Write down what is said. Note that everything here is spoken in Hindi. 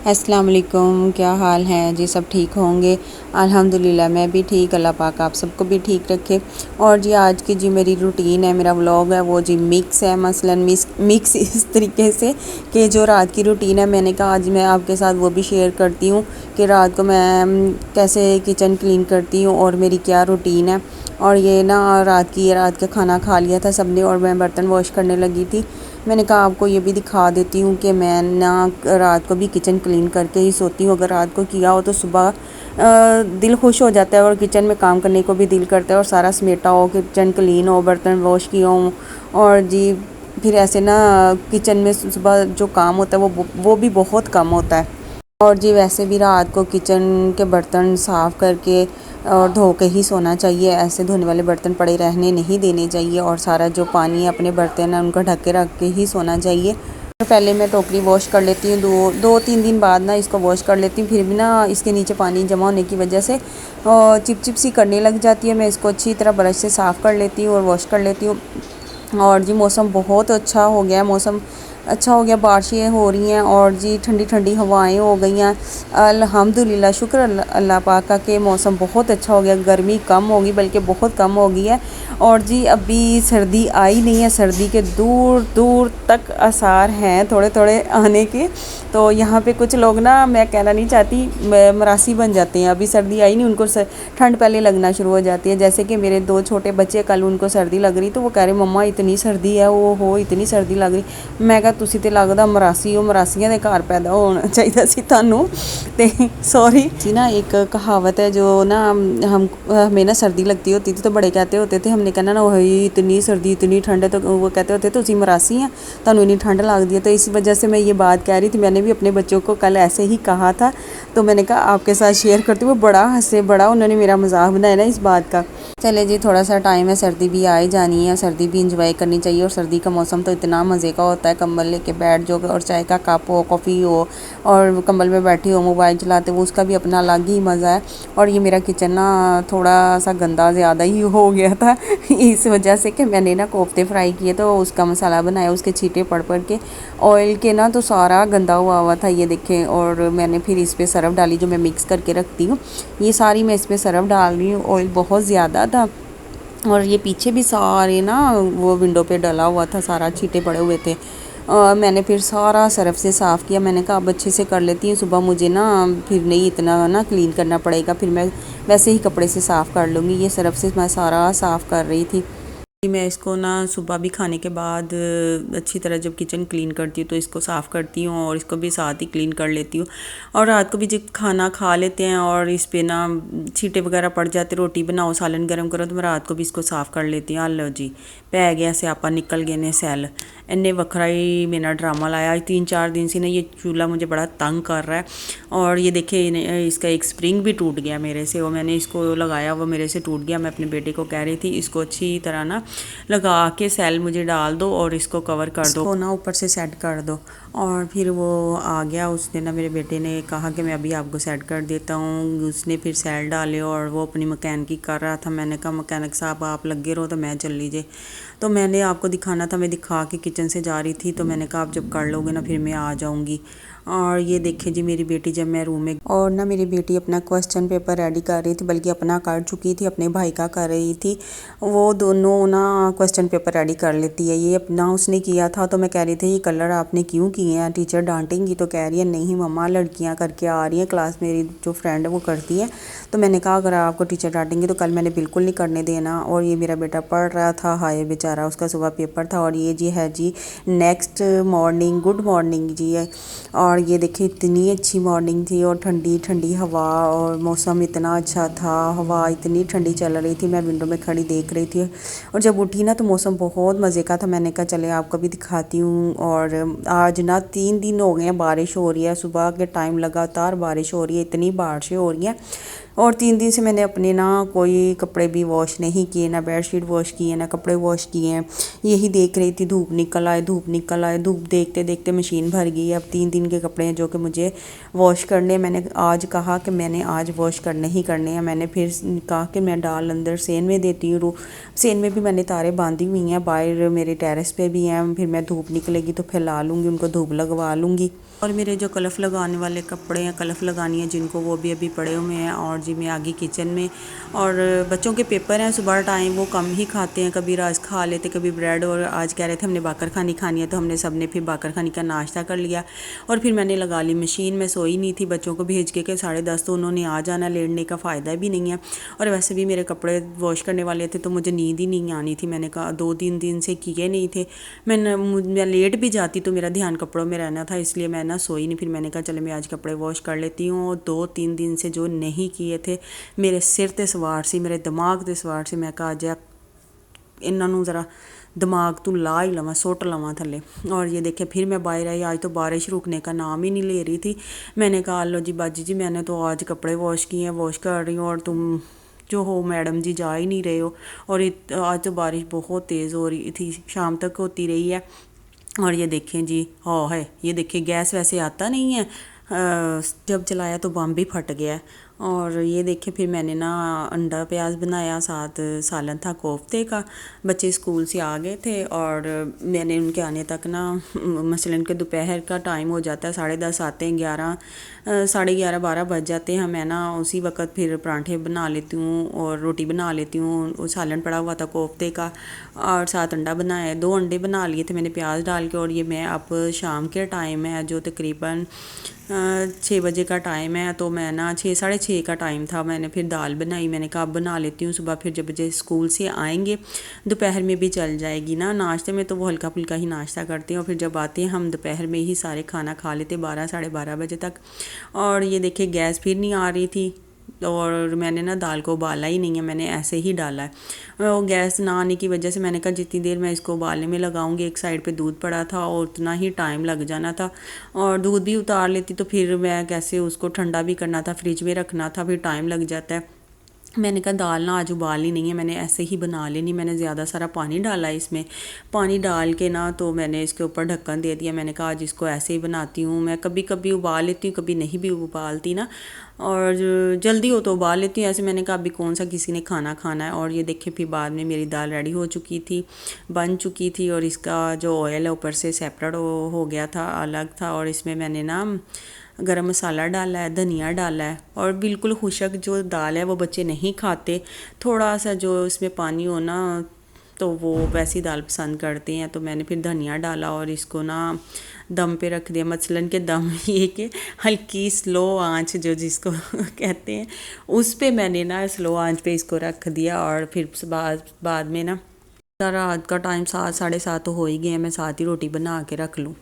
अस्सलाम वालेकुम, क्या हाल है जी? सब ठीक होंगे? अल्हम्दुलिल्लाह मैं भी ठीक, अल्लाह पाक आप सबको भी ठीक रखे। और जी आज की जी मेरी रूटीन है, मेरा व्लॉग है वो जी मिक्स है, मसलन मिक्स इस तरीके से कि जो रात की रूटीन है मैंने कहा आज मैं आपके साथ वो भी शेयर करती हूँ कि रात को मैं कैसे किचन क्लीन करती हूँ और मेरी क्या रूटीन है। और ये ना रात का खाना खा लिया था सबने और मैं बर्तन वॉश करने लगी थी। मैंने कहा आपको ये भी दिखा देती हूँ कि मैं ना रात को भी किचन क्लीन करके ही सोती हूँ। अगर रात को किया हो तो सुबह दिल खुश हो जाता है और किचन में काम करने को भी दिल करता है और सारा समेटा हो, किचन क्लीन हो, बर्तन वॉश किए हों। और जी फिर ऐसे ना किचन में सुबह जो काम होता है वो भी बहुत कम होता है। और जी वैसे भी रात को किचन के बर्तन साफ़ करके और धो के ही सोना चाहिए, ऐसे धोने वाले बर्तन पड़े रहने नहीं देने चाहिए। और सारा जो पानी अपने बर्तन है उनको ढक के रख के ही सोना चाहिए। तो पहले मैं टोकरी वॉश कर लेती हूँ, दो तीन दिन बाद ना इसको वॉश कर लेती हूँ। फिर भी ना इसके नीचे पानी जमा होने की वजह से चिपचिप सी करने लग जाती है। मैं इसको अच्छी तरह ब्रश से साफ़ कर लेती हूँ और वॉश कर लेती हूँ। और जी मौसम बहुत अच्छा हो गया, मौसम अच्छा हो गया, बारिशें हो रही हैं और जी ठंडी ठंडी हवाएं हो गई हैं। अल्हम्दुलिल्लाह, शुक्र अल्लाह पाक का कि मौसम बहुत अच्छा हो गया, गर्मी कम होगी बल्कि बहुत कम हो गई है। और जी अभी सर्दी आई नहीं है, सर्दी के दूर दूर तक आसार हैं थोड़े थोड़े आने के। तो यहाँ पे कुछ लोग ना, मैं कहना नहीं चाहती, मरासी बन जाते हैं। अभी सर्दी आई नहीं, उनको ठंड पहले लगना शुरू हो जाती है। जैसे कि मेरे दो छोटे बच्चे, कल उनको सर्दी लग रही तो वो कह रहे मम्मा इतनी सर्दी है, वो हो इतनी सर्दी लग रही। मैं कहा तुसी ते लगदा मरासी हो, मरासियां दे घर पैदा होना चाहिए सी तुहानू। ते सॉरी जी ना, एक कहावत है जो ना हम हमें ना सर्दी लगती होती थी तो बड़े कहते होते थे, हमने कहना ना वही इतनी सर्दी इतनी ठंड है, तो वो कहते होते तुसी मरासी हैं, तुहानू इतनी ठंड लगती है। तो इस वजह से मैं ये बात कह रही थी, मैंने भी अपने बच्चों को कल ऐसे ही कहा था। तो मैंने कहा आपके साथ शेयर करती हूँ। वो बड़ा हंसे, बड़ा उन्होंने मेरा मजाक बनाया ना इस बात का। चले जी, थोड़ा सा टाइम है, सर्दी भी आ ही जानी है, सर्दी भी इंजॉय करनी चाहिए। और सर्दी का मौसम तो इतना मज़े का होता है, कंबल लेके बैठ जाओ और चाय का कप हो, कॉफ़ी हो और कंबल में बैठी हो मोबाइल चलाते हो, उसका भी अपना अलग ही मज़ा है। और ये मेरा किचन ना थोड़ा सा गंदा ज़्यादा ही हो गया था इस वजह से कि मैंने ना कोफ्ते फ्राई किए तो उसका मसाला बनाया, उसके छींटे पड़ पड़ के ऑयल के ना तो सारा गंदा हुआ हुआ था, ये देखें। और मैंने फिर इस पर सरफ डाली, जो मैं मिक्स करके रखती हूँ, ये सारी मैं इस पर सरफ डाल रही हूँ। ऑयल बहुत ज़्यादा था और ये पीछे भी सारे ना वो विंडो पे डला हुआ था, सारा छींटे पड़े हुए थे। मैंने फिर सारा सरफ से साफ़ किया। मैंने कहा अब अच्छे से कर लेती हूँ, सुबह मुझे ना फिर नहीं इतना ना क्लीन करना पड़ेगा, फिर मैं वैसे ही कपड़े से साफ़ कर लूँगी। ये सरफ से मैं सारा साफ़ कर रही थी। मैं इसको ना सुबह भी खाने के बाद अच्छी तरह जब किचन क्लीन करती हूँ तो इसको साफ़ करती हूँ और इसको भी साथ ही क्लीन कर लेती हूँ। और रात को भी जब खाना खा लेते हैं और इस पे ना छींटे वगैरह पड़ जाते, रोटी बनाओ सालन गर्म करो, तो मैं रात को भी इसको साफ़ कर लेती हूँ। लो जी, पै गया स्यापा, निकल गए ने सैल। इन्ने वखरा ही मेरा ड्रामा लाया। 3-4 दिन से ना ये चूल्हा मुझे बड़ा तंग कर रहा है। और ये देखिए इसका एक स्प्रिंग भी टूट गया मेरे से, वो मैंने इसको लगाया वो मेरे से टूट गया। मैं अपने बेटे को कह रही थी इसको अच्छी तरह ना लगा के सेल मुझे डाल दो और इसको कवर कर दो, इसको ना ऊपर से सेट कर दो। और फिर वो आ गया, उसने ना, मेरे बेटे ने कहा कि मैं अभी आपको सेट कर देता हूँ। उसने फिर सेल डाले और वो अपनी मकैनिकी कर रहा था। मैंने कहा मकैनिक साहब आप लगे रहो तो मैं चल लीजिए। तो मैंने आपको दिखाना था, मैं दिखा के किचन से जा रही थी, तो मैंने कहा आप जब कर लोगे ना फिर मैं आ जाऊँगी। और ये देखें जी मेरी बेटी, जब मैं रूम में और ना मेरी बेटी अपना क्वेश्चन पेपर रेडी कर रही थी, बल्कि अपना कर चुकी थी, अपने भाई का कर रही थी। वो दोनों ना क्वेश्चन पेपर रेडी कर लेती है। ये अपना उसने किया था तो मैं कह रही थी ये कलर आपने क्यों किए हैं, टीचर डांटेंगी? तो कह रही है नहीं मम्मा लड़कियां करके आ रही हैं, क्लास मेरी जो फ्रेंड है वो करती है। तो मैंने कहा अगर आपको टीचर डांटेंगे तो कल मैंने बिल्कुल नहीं करने देना। और ये मेरा बेटा पढ़ रहा था, हाय बेचारा, उसका सुबह पेपर था। और ये जी है जी नेक्स्ट मॉर्निंग, गुड मॉर्निंग जी है। और ये देखिए इतनी अच्छी मॉर्निंग थी और ठंडी ठंडी हवा और मौसम इतना अच्छा था, हवा इतनी ठंडी चल रही थी, मैं विंडो में खड़ी देख रही थी। और जब उठी ना तो मौसम बहुत मज़े का था। मैंने कहा चले आपको भी दिखाती हूँ। और आज ना 3 दिन हो गए हैं बारिश हो रही है, सुबह के टाइम लगातार बारिश हो रही है, इतनी बारिशें हो रही हैं। और 3 दिन से मैंने अपने ना कोई कपड़े भी वॉश नहीं किए, ना बेडशीट वॉश किए, ना कपड़े वॉश किए हैं। यही देख रही थी, धूप निकल आए, धूप निकल आए, धूप देखते देखते मशीन भर गई। अब 3 दिन के कपड़े हैं जो कि मुझे वॉश करने, मैंने आज कहा कि मैंने आज वॉश करने ही करने हैं। मैंने फिर कहा कि मैं डाल अंदर सेन में देती हूँ। सेन में भी मैंने तारे बांधी हुई हैं, बाहर मेरे टेरेस पे भी हैं। फिर मैं धूप निकलेगी तो फैला लूँगी, उनको धूप लगवा लूँगी। और मेरे जो कलफ लगाने वाले कपड़े हैं, कलफ लगानी है जिनको, वो भी अभी पड़े हुए हैं। और जी मैं आ गई किचन में। और बच्चों के पेपर हैं सुबह टाइम, वो कम ही खाते हैं, कभी रस खा लेते कभी ब्रेड। और आज कह रहे थे हमने बाकर खानी खानी है, तो हमने सब ने फिर बाकर खानी का नाश्ता कर लिया। और फिर मैंने लगा ली मशीन। मैं सोई नहीं थी, बच्चों को भेज के 10:30 तो उन्होंने आ जाना, लेटने का फ़ायदा भी नहीं है। और वैसे भी मेरे कपड़े वॉश करने वाले थे, तो मुझे नींद ही नहीं आनी थी। मैंने कहा 2-3 दिन से किए नहीं थे। मैं लेट भी जाती तो मेरा ध्यान कपड़ों में रहना था, इसलिए मैं ना सोई नहीं। फिर मैंने कहा चले मैं आज कपड़े वॉश कर लेती हूँ। और 2-3 दिन से जो नहीं किए थे, मेरे सिर ते सवार सी, मेरे दिमाग ते सवार सी। मैं कहा अज इन्हों ज़रा दिमाग तू ला ही लवां, सुट लवां थले। और ये देखे फिर मैं बाहर आई। आज तो बारिश रुकने का नाम ही नहीं ले रही थी। मैंने कहा लो जी बाजी जी, मैंने तो आज कपड़े वॉश किए हैं, वॉश कर रही हूँ, और तुम जो हो मैडम जी जा ही नहीं रहे हो। और आज तो बारिश बहुत तेज़ हो रही थी, शाम तक होती रही है। और ये देखें जी, हाँ है, ये देखिए गैस वैसे आता नहीं है, जब चलाया तो बम भी फट गया है। और ये देखें फिर मैंने ना अंडा प्याज बनाया, साथ सालन था कोफ्ते का। बच्चे स्कूल से आ गए थे और मैंने उनके आने तक ना, मसलन के दोपहर का टाइम हो जाता है, 10:30 आते हैं, 11, 11:30, 12 बज जाते हैं। मैं ना उसी वक्त फिर परांठे बना लेती हूँ और रोटी बना लेती हूँ। वो सालन पड़ा हुआ था कोफ्ते का, और साथ अंडा बनाया, 2 अंडे बना लिए थे मैंने प्याज डाल के। और ये मैं अब शाम के टाइम है, जो तकरीबन 6 बजे का टाइम है, तो मैं ना 6-6:30 का टाइम था, मैंने फिर दाल बनाई। मैंने कहा अब बना लेती हूँ, सुबह फिर जब बजे स्कूल से आएंगे दोपहर में भी चल जाएगी ना। नाश्ते में तो वो हल्का फुल्का ही नाश्ता करते हैं, और फिर जब आते हैं हम दोपहर में ही सारे खाना खा लेते 12-12:30 बजे तक। और ये देखिए गैस फिर नहीं आ रही थी, और मैंने ना दाल को उबाला ही नहीं है, मैंने ऐसे ही डाला है। वो गैस ना आने की वजह से मैंने कहा जितनी देर मैं इसको उबालने में लगाऊंगी, एक साइड पे दूध पड़ा था और उतना ही टाइम लग जाना था। और दूध भी उतार लेती तो फिर मैं कैसे उसको ठंडा भी करना था, फ्रिज में रखना था, फिर टाइम लग जाता है। मैंने कहा दाल ना आज उबालनी नहीं है, मैंने ऐसे ही बना लेनी। मैंने ज़्यादा सारा पानी डाला इसमें, पानी डाल के ना तो मैंने इसके ऊपर ढक्कन दे दिया। मैंने कहा आज इसको ऐसे ही बनाती हूँ। मैं कभी कभी उबाल लेती हूँ, कभी नहीं भी उबालती ना, और जल्दी हो तो उबाल लेती हूँ। ऐसे मैंने कहा अभी कौन सा किसी ने खाना खाना है। और ये देखिए फिर बाद में मेरी दाल रेडी हो चुकी थी, बन चुकी थी, और इसका जो ऑयल है ऊपर से सेपरेट हो गया था, अलग था। और इसमें मैंने ना गरम मसाला डाला है, धनिया डाला है। और बिल्कुल खुशक जो दाल है वो बच्चे नहीं खाते, थोड़ा सा जो इसमें पानी हो ना, तो वो वैसी दाल पसंद करते हैं। तो मैंने फिर धनिया डाला और इसको ना दम पे रख दिया। मसलन के दम ये कि हल्की स्लो आंच जो जिसको कहते हैं, उस पे मैंने ना स्लो आंच पे इसको रख दिया। और फिर बाद में ना रात का टाइम 7-7:30 तो हो ही गए हैं, मैं साथ ही रोटी बना के रख लूँ।